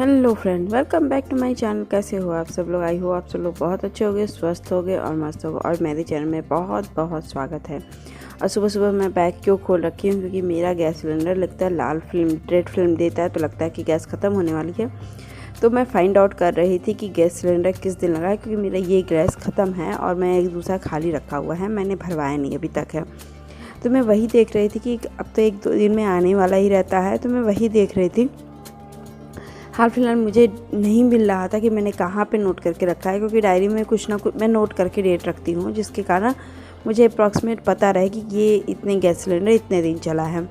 Hello friend, welcome back to my channel. कैसे हो आप सब लोग? आई हो आप सब लोग बहुत अच्छे होंगे, स्वस्थ होंगे और मस्त होंगे। और मेरे चैनल में बहुत बहुत स्वागत है। और सुबह सुबह मैं बैग क्यों खोल रखी हूँ? क्योंकि मेरा गैस सिलेंडर लगता है लाल फिल्म रेड फिल्म देता है, तो लगता है कि गैस ख़त्म होने वाली है। तो मैं फाइंड आउट कर रही थी कि गैस सिलेंडर किस दिन लगा है, क्योंकि मेरा ये गैस ख़त्म है और मैं एक दूसरा खाली रखा हुआ है, मैंने भरवाया नहीं अभी तक है। तो मैं वही देख रही थी कि अब तो 1-2 दिन में आने वाला ही रहता है, तो मैं वही देख रही थी। हाल फिलहाल मुझे नहीं मिल रहा था कि मैंने कहाँ पे नोट करके रखा है, क्योंकि डायरी में कुछ ना कुछ मैं नोट करके डेट रखती हूँ, जिसके कारण मुझे अप्रॉक्सीमेट पता रहे कि ये इतने गैस सिलेंडर इतने दिन चला है।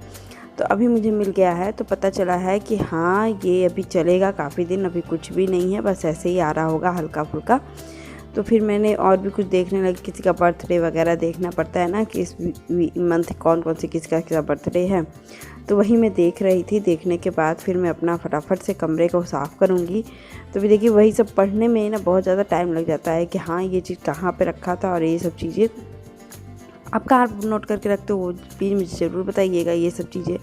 तो अभी मुझे मिल गया है, तो पता चला है कि हाँ ये अभी चलेगा काफ़ी दिन, अभी कुछ भी नहीं है, बस ऐसे ही आ रहा होगा हल्का फुल्का। तो फिर मैंने और भी कुछ देखने लगी, किसी का बर्थडे वगैरह देखना पड़ता है ना कि इस मंथ कौन कौन से किसका बर्थडे है। तो वही मैं देख रही थी। देखने के बाद फिर मैं अपना फटाफट से कमरे को साफ़ करूँगी। तो भी देखिए वही सब पढ़ने में ना बहुत ज़्यादा टाइम लग जाता है कि हाँ ये चीज़ कहाँ पे रखा था और ये सब चीज़ें आप कहाँ नोट करके रखते हो, वो प्लीज़ मुझे ज़रूर बताइएगा ये सब चीज़ें।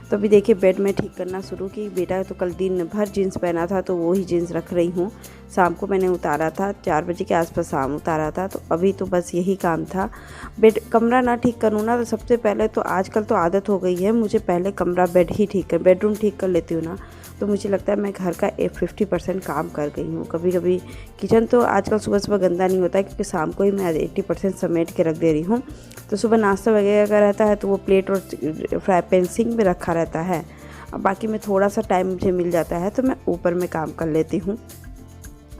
तो अभी देखिए बेड में ठीक करना शुरू की। बेटा तो कल दिन भर जीन्स पहना था, तो वो ही जीन्स रख रही हूँ। शाम को मैंने उतारा था, 4 बजे के आसपास शाम उतारा था। तो अभी तो बस यही काम था। बेड कमरा ना ठीक करूँ ना, तो सबसे पहले तो आजकल तो आदत हो गई है मुझे, पहले कमरा बेडरूम ठीक कर लेती हूँ ना, तो मुझे लगता है मैं घर का 50% काम कर गई हूँ। कभी कभी किचन तो आजकल सुबह सुबह गंदा नहीं होता है, क्योंकि शाम को ही मैं 80% समेट के रख दे रही हूँ। तो सुबह नाश्ता वगैरह का रहता है तो वो प्लेट और फ्राई पैन सिंक में रखा रहता है। अब बाकी में थोड़ा सा टाइम मुझे मिल जाता है तो मैं ऊपर में काम कर लेती हूँ,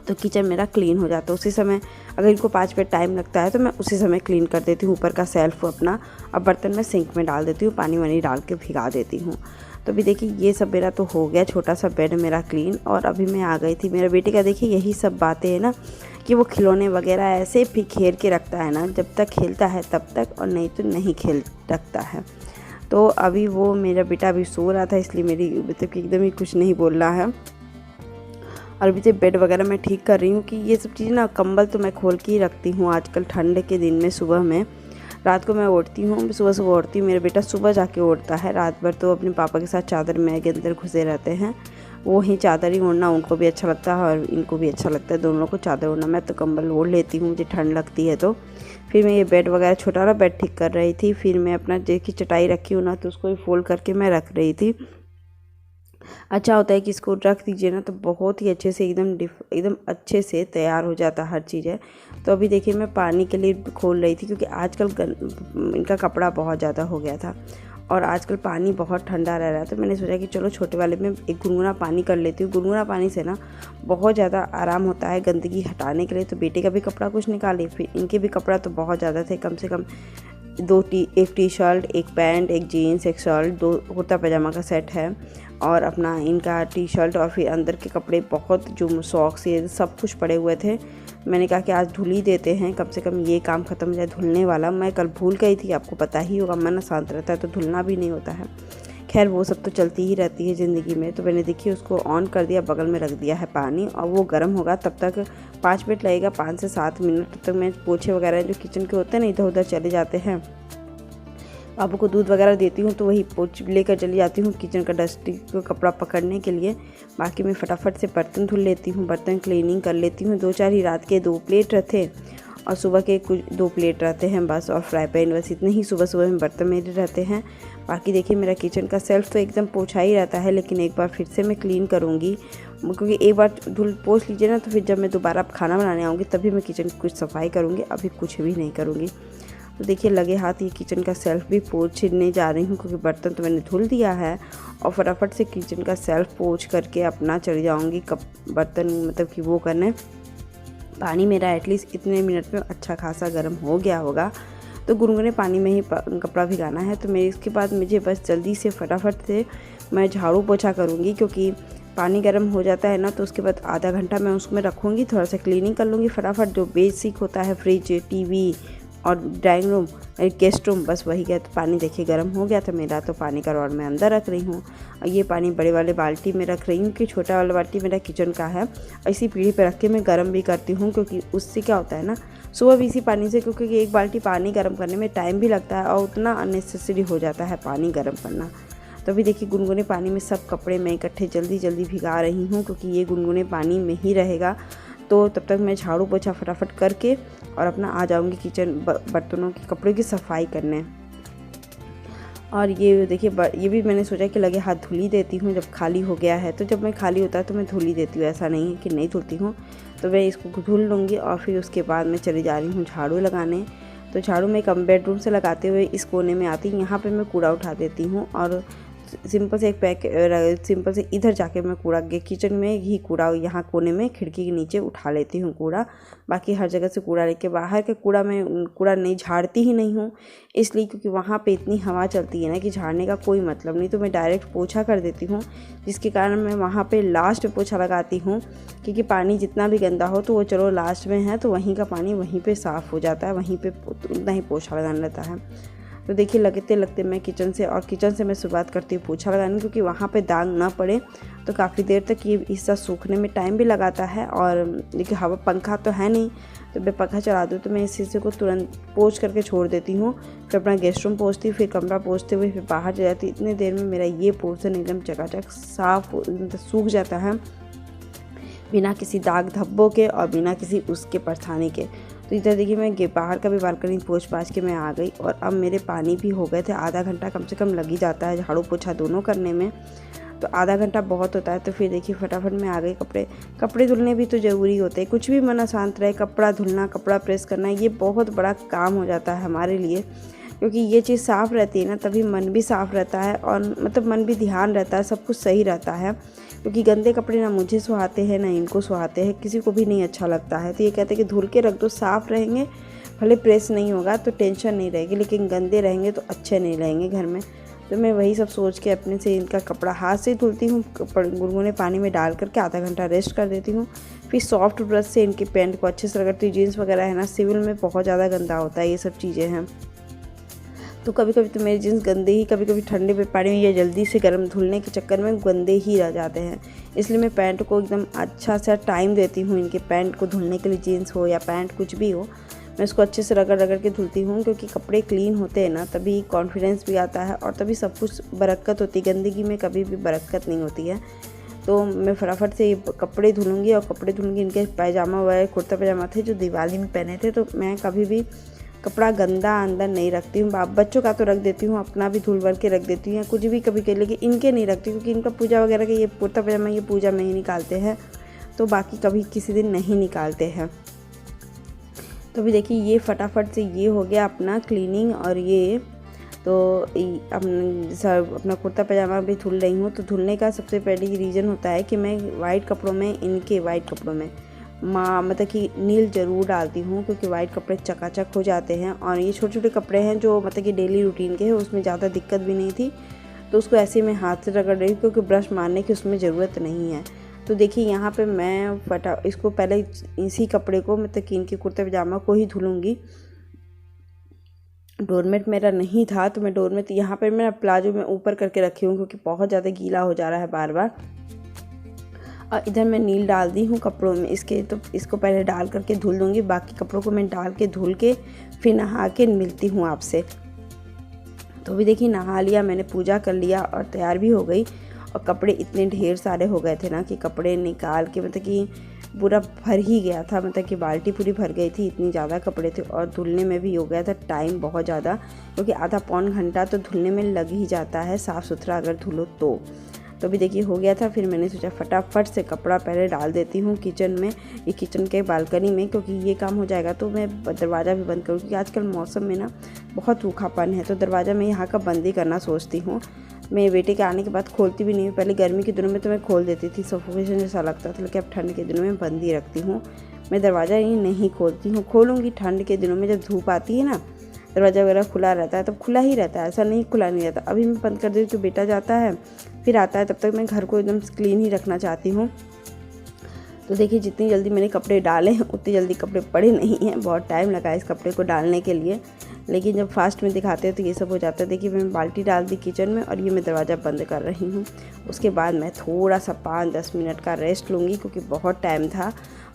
तो किचन मेरा क्लीन हो जाता है उसी समय। अगर इनको 5 मिनट टाइम लगता है तो मैं उसी समय क्लीन कर देती हूँ ऊपर का सेल्फ अपना। अब बर्तन मैं सिंक में डाल देती हूँ, पानी वानी डाल के भिगा देती हूँ। तो अभी देखिए ये सब मेरा तो हो गया, छोटा सा बेड मेरा क्लीन। और अभी मैं आ गई थी, मेरे बेटे का देखिए यही सब बातें हैं ना कि वो खिलौने वगैरह ऐसे बिखेर के रखता है ना, जब तक खेलता है तब तक, और नहीं तो नहीं खेल रखता है। तो अभी वो मेरा बेटा अभी सो रहा था, इसलिए मेरी मतलब कि एकदम ही कुछ नहीं बोल रहा है। और अभी तो बेड वगैरह मैं ठीक कर रही हूँ कि ये सब चीज़ें ना, कंबल तो मैं खोल के ही रखती हूँ आजकल ठंड के दिन में। सुबह में रात को मैं ओढ़ती हूँ, सुबह ओढ़ती हूँ, मेरा बेटा सुबह जाके ओढ़ता है। रात भर तो अपने पापा के साथ चादर में के अंदर घुसे रहते हैं। वो ही चादर ही ओढ़ना उनको भी अच्छा लगता है और इनको भी अच्छा लगता है, दोनों को चादर ओढ़ना। मैं तो कंबल ओढ़ लेती हूँ, मुझे ठंड लगती है। तो फिर मैं ये बेड वगैरह छोटा वाला बेड ठीक कर रही थी। फिर मैं अपना देखी चटाई रखी हूँ ना, तो उसको भी फोल्ड करके मैं रख रही थी। अच्छा होता है कि इसको रख दीजिए ना, तो बहुत ही अच्छे से एकदम अच्छे से तैयार हो जाता है हर चीज़ है। तो अभी देखिए मैं पानी के लिए खोल रही थी, क्योंकि आजकल इनका कपड़ा बहुत ज़्यादा हो गया था और आजकल पानी बहुत ठंडा रह रहा है। तो मैंने सोचा कि चलो छोटे वाले में एक गुनगुना पानी कर लेती हूँ। गुनगुना पानी से ना बहुत ज़्यादा आराम होता है गंदगी हटाने के लिए। तो बेटे का भी कपड़ा कुछ निकाले, फिर इनके भी कपड़ा तो बहुत ज़्यादा थे, कम से कम एक टी शर्ट, एक पैंट, एक जीन्स, एक शर्ट, 2 कुर्ता पैजामा का सेट है, और अपना इनका टी शर्ट, और फिर अंदर के कपड़े बहुत, जो सॉक्स ये सब कुछ पड़े हुए थे। मैंने कहा कि आज धुल ही देते हैं, कम से कम ये काम ख़त्म हो जाए धुलने वाला। मैं कल भूल गई थी, आपको पता ही होगा, मन शांत रहता है तो धुलना भी नहीं होता है। खैर वो सब तो चलती ही रहती है ज़िंदगी में। तो मैंने देखिए उसको ऑन कर दिया, बगल में रख दिया है पानी, और वो गर्म होगा तब तक 5 मिनट लगेगा, 5 से 7 मिनट। तब तक मैं पोछे वगैरह जो किचन के होते हैं ना, इधर उधर चले जाते हैं। बाबू को दूध वगैरह देती हूँ तो वही पोछ लेकर चली जाती हूँ किचन का डस्टी को कपड़ा पकड़ने के लिए। बाकी मैं फटाफट से बर्तन धुल लेती हूँ, बर्तन क्लीनिंग कर लेती हूँ। 2-4 ही रात के 2 प्लेट रहते और सुबह के कुछ 2 प्लेट रहते हैं बस, और फ्राई पैन, बस इतने ही सुबह सुबह में बर्तन मेरे रहते हैं। बाकी देखिए मेरा किचन का सेल्फ तो एकदम पोछा ही रहता है, लेकिन एक बार फिर से मैं क्लीन करूँगी, क्योंकि एक बार धुल पोछ लीजिए ना, तो फिर जब मैं दोबारा खाना बनाने आऊँगी तभी मैं किचन की कुछ सफाई करूँगी, अभी कुछ भी नहीं करूँगी। तो देखिए लगे हाथ ये किचन का सेल्फ भी पोंछने जा रही हूँ, क्योंकि बर्तन तो मैंने धुल दिया है। और फटाफट से किचन का सेल्फ पोंछ करके अपना चली जाऊँगी बर्तन मतलब कि वो करने। पानी मेरा एटलीस्ट इतने मिनट में अच्छा खासा गर्म हो गया होगा, तो गुनगुने पानी में ही कपड़ा भिगाना है। तो मेरे इसके बाद मुझे बस जल्दी से फटाफट से मैं झाड़ू पोछा करूँगी, क्योंकि पानी गर्म हो जाता है ना, तो उसके बाद आधा घंटा मैं उसमें रखूँगी, थोड़ा सा क्लीनिंग कर लूँगी फटाफट। जो बेसिक होता है, फ्रिज, टीवी और ड्राइंग रूम, गेस्ट रूम, बस वही गया। तो पानी देखिए गर्म हो गया था मेरा, तो पानी का रॉड मैं अंदर रख रही हूँ। और ये पानी बड़े वाले बाल्टी में रख रही हूँ, कि छोटा वाला बाल्टी मेरा किचन का है। इसी पीढ़ी पे रख के मैं गर्म भी करती हूँ, क्योंकि उससे क्या होता है ना, सुबह भी इसी पानी से, क्योंकि एक बाल्टी पानी गर्म करने में टाइम भी लगता है और उतना अननेसेसरी हो जाता है पानी गर्म करना। तो अभी देखिए गुनगुने पानी में सब कपड़े मैं इकट्ठे जल्दी जल्दी भिगा रही हूँ, क्योंकि ये गुनगुने पानी में ही रहेगा। तो तब तक मैं झाड़ू पोछा फटाफट करके और अपना आ जाऊँगी किचन बर्तनों की कपड़ों की सफाई करने। और ये देखिए ये भी मैंने सोचा कि लगे हाथ धुल ही देती हूँ जब खाली हो गया है। तो जब मैं खाली होता है तो मैं धुल ही देती हूँ, ऐसा नहीं है कि नहीं धुलती हूँ। तो मैं इसको धुल लूँगी और फिर उसके बाद मैं चली जा रही हूँ झाड़ू लगाने। तो झाड़ू मैं कम बेडरूम से लगाते हुए इस कोने में आती हूँ, यहाँ पे मैं कूड़ा उठा देती हूँ और सिंपल से सिंपल से इधर जाके मैं कूड़ा किचन में ही कूड़ा यहाँ कोने में खिड़की के नीचे उठा लेती हूँ कूड़ा। बाकी हर जगह से कूड़ा लेके बाहर के कूड़ा मैं कूड़ा नहीं झाड़ती ही नहीं हूँ, इसलिए क्योंकि वहाँ पे इतनी हवा चलती है ना कि झाड़ने का कोई मतलब नहीं। तो मैं डायरेक्ट पोछा कर देती हूँ, जिसके कारण मैं वहाँ पे लास्ट में पोछा लगाती हूँ, क्योंकि पानी जितना भी गंदा हो तो वो चलो लास्ट में है तो वहीं का पानी वहीं पे साफ़ हो जाता है, वहीं पे उतना ही पोछा लगाना रहता है। तो देखिए लगते लगते मैं किचन से मैं शुरुआत करती हूँ पोछा लगाने, क्योंकि वहाँ पे दाग ना पड़े। तो काफ़ी देर तक ये हिस्सा सूखने में टाइम भी लगाता है। और देखिए हवा पंखा तो है नहीं, तो मैं पंखा चला दूँ तो मैं इस हिस्से को तुरंत पोंछ करके छोड़ देती हूँ। फिर अपना गेस्ट रूम पोंछती हूँ, फिर कमरा पोंछते हुए फिर बाहर चली जाती हूँ। इतनी देर में मेरा ये पोर्शन एकदम चकाचक साफ सूख जाता है, बिना किसी दाग धब्बों के और बिना किसी उसके परछाने के। तो इधर देखिए मैं बाहर का भी बालकनी पोंछ पाछ के मैं आ गई। और अब मेरे पानी भी हो गए थे, आधा घंटा कम से कम लग ही जाता है झाड़ू पोछा दोनों करने में, तो आधा घंटा बहुत होता है। तो फिर देखिए फटाफट मैं आ गई। कपड़े धुलने भी तो ज़रूरी होते हैं, कुछ भी मन शांत रहे, कपड़ा धुलना, कपड़ा प्रेस करना, ये बहुत बड़ा काम हो जाता है हमारे लिए, क्योंकि ये चीज़ साफ़ रहती है ना तभी मन भी साफ़ रहता है और मतलब मन भी ध्यान रहता है, सब कुछ सही रहता है। क्योंकि गंदे कपड़े ना मुझे सुहाते हैं ना इनको सुहाते हैं, किसी को भी नहीं अच्छा लगता है। तो ये कहते हैं कि धुल के रख दो, साफ़ रहेंगे, भले प्रेस नहीं होगा तो टेंशन नहीं रहेगी, लेकिन गंदे रहेंगे तो अच्छे नहीं रहेंगे घर में। तो मैं वही सब सोच के अपने से इनका कपड़ा हाथ से धुलती हूँ, गुनगुने पानी में डाल करके आधा घंटा रेस्ट कर देती हूँ। फिर सॉफ्ट ब्रश से इनके पैंट को अच्छे से रगड़ती हूँ। जीन्स वगैरह है ना सिविल में बहुत ज़्यादा गंदा होता है, ये सब चीज़ें हैं। तो कभी कभी तो मेरे जीन्स गंदे ही, कभी कभी ठंडे पे पानी में या जल्दी से गर्म धुलने के चक्कर में गंदे ही रह जाते हैं। इसलिए मैं पैंट को एकदम अच्छा सा टाइम देती हूँ इनके पैंट को धुलने के लिए, जीन्स हो या पैंट कुछ भी हो, मैं इसको अच्छे से रगड़ के धुलती हूँ। क्योंकि कपड़े क्लीन होते हैं ना तभी कॉन्फिडेंस भी आता है और तभी सब कुछ बरकत होती है, गंदगी में कभी भी बरकत नहीं होती है। तो मैं फटाफट से ये कपड़े धुलूँगी। और कपड़े धुलूँगी, इनके पैजामा वगैरह कुर्ता पैजामा थे जो दिवाली में पहने थे, तो मैं कभी भी कपड़ा गंदा अंदर नहीं रखती हूँ। बच्चों का तो रख देती हूँ, अपना भी धुल भर के रख देती हूँ या कुछ भी कभी के, लेकिन इनके नहीं रखती, क्योंकि इनका पूजा वगैरह के ये कुर्ता पैजामा ये पूजा में ही निकालते हैं, तो बाकी कभी किसी दिन नहीं निकालते हैं। तो अभी देखिए ये फटाफट से ये हो गया अपना क्लीनिंग। और ये तो अपना कुर्ता पैजामा भी धुल रही हूँ। तो धुलने का सबसे पहले रीज़न होता है कि मैं वाइट कपड़ों में मतलब कि नील ज़रूर डालती हूँ, क्योंकि वाइट कपड़े चकाचक हो जाते हैं। और ये छोटे छोटे कपड़े हैं जो मतलब कि डेली रूटीन के हैं, उसमें ज़्यादा दिक्कत भी नहीं थी, तो उसको ऐसे मैं हाथ से रगड़ रही हूँ, क्योंकि ब्रश मारने की उसमें ज़रूरत नहीं है। तो देखिए यहाँ पे मैं इसको पहले इसी कपड़े को मतलब कि इनके कुर्ते पजामा को ही धुलूँगी। डोरमेट मेरा नहीं था, तो मैं डोरमेट यहाँ पर मैं प्लाजो में ऊपर करके रखी हूँ, क्योंकि बहुत ज़्यादा गीला हो जा रहा है बार बार। और इधर मैं नील डाल दी हूँ कपड़ों में इसके, तो इसको पहले डाल करके धुल दूँगी। बाकी कपड़ों को मैं डाल के धुल के फिर नहा के मिलती हूँ आपसे। तो भी देखिए नहा लिया मैंने, पूजा कर लिया और तैयार भी हो गई। और कपड़े इतने ढेर सारे हो गए थे ना कि कपड़े निकाल के मतलब कि पूरा भर ही गया था, मतलब कि बाल्टी पूरी भर गई थी, इतनी ज़्यादा कपड़े थे। और धुलने में भी हो गया था टाइम बहुत ज़्यादा, क्योंकि आधा पौन घंटा तो धुलने में लग ही जाता है, साफ़ सुथरा अगर धुलो तो भी देखिए हो गया था। फिर मैंने सोचा फटाफट से कपड़ा पहले डाल देती हूँ किचन में, ये किचन के बालकनी में, क्योंकि ये काम हो जाएगा तो मैं दरवाज़ा भी बंद करूँ, क्योंकि आजकल मौसम में ना बहुत सूखापन है, तो दरवाज़ा मैं यहाँ का बंद ही करना सोचती हूँ। मैं बेटे के आने के बाद खोलती भी नहीं हूँ, पहले गर्मी के दिनों में तो मैं खोल देती थी, सफोकेशन जैसा लगता था, लेकिन अब ठंड के दिनों में बंद ही रखती हूँ। मैं दरवाज़ा ही नहीं खोलती हूँ, खोलूँगी ठंड के दिनों में जब धूप आती है ना, दरवाज़ा वगैरह खुला रहता है तब खुला ही रहता है, ऐसा नहीं खुला नहीं रहता। अभी मैं बंद कर देती हूँ तो बेटा जाता है फिर आता है, तब तक मैं घर को एकदम क्लीन ही रखना चाहती हूँ। तो देखिए जितनी जल्दी मैंने कपड़े डाले हैं उतनी जल्दी कपड़े पड़े नहीं हैं, बहुत टाइम लगा इस कपड़े को डालने के लिए, लेकिन जब फास्ट में दिखाते हैं तो ये सब हो जाता है। देखिए मैं बाल्टी डाल दी किचन में और ये मैं दरवाज़ा बंद कर रही हूँ। उसके बाद मैं थोड़ा सा 5-10 मिनट का रेस्ट लूँगी, क्योंकि बहुत टाइम था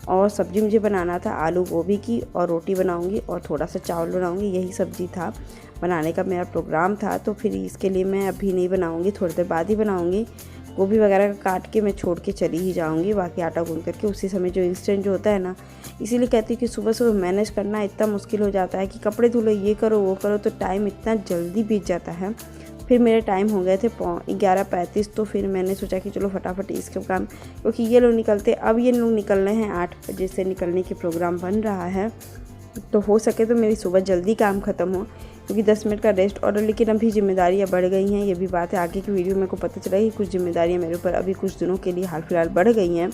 और सब्ज़ी मुझे बनाना था आलू गोभी की, और रोटी बनाऊंगी और थोड़ा सा चावल बनाऊंगी, यही सब्ज़ी था बनाने का मेरा प्रोग्राम था। तो फिर इसके लिए मैं अभी नहीं बनाऊंगी, थोड़ी देर बाद ही बनाऊंगी। गोभी वगैरह का काट के मैं छोड़ के चली ही जाऊंगी, बाकी आटा गूंद करके उसी समय जो इंस्टेंट जो होता है ना, इसीलिए कहती हूँ कि सुबह सुबह मैनेज करना इतना मुश्किल हो जाता है कि कपड़े धुलो, ये करो वो करो, तो टाइम इतना जल्दी बीत जाता है। फिर मेरे टाइम हो गए थे 11:35, तो फिर मैंने सोचा कि चलो फटाफट इसके काम, क्योंकि ये लोग निकलते, अब ये लोग निकल रहे हैं 8 बजे से निकलने के प्रोग्राम बन रहा है, तो हो सके तो मेरी सुबह जल्दी काम ख़त्म हो, क्योंकि 10 मिनट का रेस्ट ऑर्डर। लेकिन अभी जिम्मेदारियाँ बढ़ गई हैं, ये भी बात है। आगे की वीडियो मेरे को पता चला कि कुछ जिम्मेदारियाँ मेरे ऊपर अभी कुछ दिनों के लिए हाल फिलहाल बढ़ गई हैं,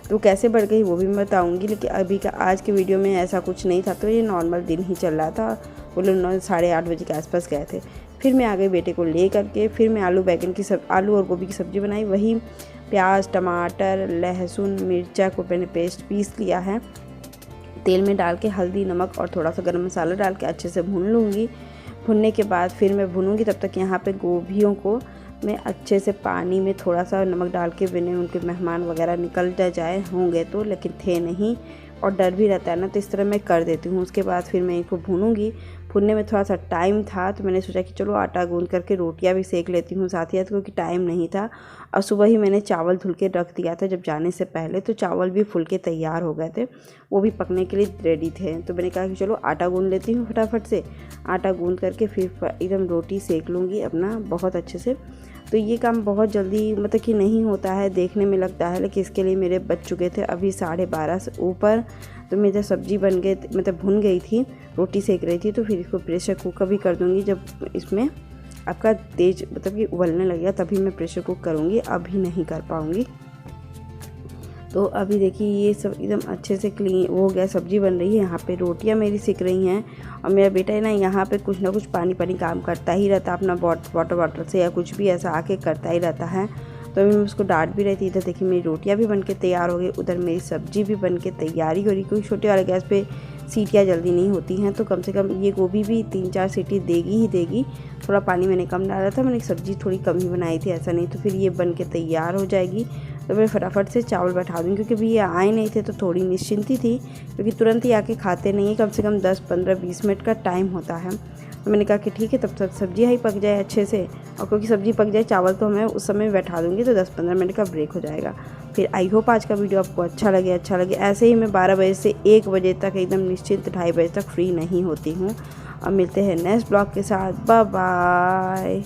तो कैसे बढ़ गई वो भी मैं बताऊँगी। लेकिन अभी का आज के वीडियो में ऐसा कुछ नहीं था, तो ये नॉर्मल दिन ही चल रहा था। वो लोग 8:30 बजे के आसपास गए थे। फिर मैं आ गई बेटे को ले करके, फिर मैं आलू और गोभी की सब्ज़ी बनाई। वही प्याज, टमाटर, लहसुन, मिर्चा को मैंने पेस्ट पीस लिया है, तेल में डाल के हल्दी, नमक और थोड़ा सा गरम मसाला डाल के अच्छे से भून लूँगी। भुनने के बाद फिर मैं भूनूंगी, तब तक यहाँ पे गोभियों को मैं अच्छे से पानी में थोड़ा सा नमक डाल के, बिना उनके मेहमान वगैरह निकल जाए होंगे तो, लेकिन थे नहीं और डर भी रहता है ना, तो इस तरह मैं कर देती हूँ। उसके बाद फिर मैं इनको भूनूंगी। भुनने में थोड़ा सा टाइम था, तो मैंने सोचा कि चलो आटा गूंद करके रोटियां भी सेक लेती हूँ साथ ही साथ, क्योंकि टाइम नहीं था। और सुबह ही मैंने चावल धुल के रख दिया था जब जाने से पहले, तो चावल भी फुल के तैयार हो गए थे, वो भी पकने के लिए रेडी थे। तो मैंने कहा कि चलो आटा गूंद लेती हूँ फटाफट से। आटा गूंद करके फिर एकदम रोटी सेक लूँगी अपना बहुत अच्छे से। तो ये काम बहुत जल्दी मतलब कि नहीं होता है, देखने में लगता है, लेकिन इसके लिए मेरे बच चुके थे अभी 12:30 से ऊपर। तो मेरी सब्ज़ी बन गई, मतलब भुन गई थी, रोटी सेक रही थी। तो फिर इसको प्रेशर कुकर भी कर दूँगी, जब इसमें आपका तेज मतलब कि उबलने लगेगा तभी मैं प्रेशर कुक करूँगी, अभी नहीं कर पाऊँगी। तो अभी देखिए ये सब एकदम अच्छे से क्लीन हो गया, सब्ज़ी बन रही है, यहाँ पे रोटियाँ मेरी सिक रही हैं। और मेरा बेटा है ना, यहाँ पे कुछ ना कुछ पानी काम करता ही रहता है, अपना वाटर बॉटल से या कुछ भी ऐसा आके करता ही रहता है। तो अभी मैं उसको डांट भी रही थी। इधर देखिए मेरी रोटियाँ भी बनके तैयार हो गई, उधर मेरी सब्ज़ी भी बनके तैयारी हो रही, क्योंकि छोटे वाले गैस पे सीटियाँ जल्दी नहीं होती हैं, तो कम से कम ये गोभी भी 3-4 सीटी देगी ही देगी। थोड़ा पानी मैंने कम डाला था, मैंने सब्ज़ी थोड़ी कम ही बनाई थी, ऐसा नहीं तो फिर ये बन के तैयार हो जाएगी। तो मैं फटाफट से चावल बैठा दूँगी, क्योंकि अभी ये आए नहीं थे तो थोड़ी निश्चिंती थी, क्योंकि तुरंत ही आके खाते नहीं है, कम से कम 10-15-20 मिनट का टाइम होता है। तो मैंने कहा कि ठीक है, तब तक सब्ज़ी ही पक जाए अच्छे से, और क्योंकि सब्ज़ी पक जाए चावल तो मैं उस समय बैठा दूँगी, तो 10-15 मिनट का ब्रेक हो जाएगा। फिर आई होप आज का वीडियो आपको अच्छा लगे। ऐसे ही मैं 12 बजे से 1 बजे तक एकदम निश्चिंत 2:30 बजे तक फ्री नहीं होती हूँ। और मिलते हैं नेक्स्ट ब्लॉग के साथ। Bye bye.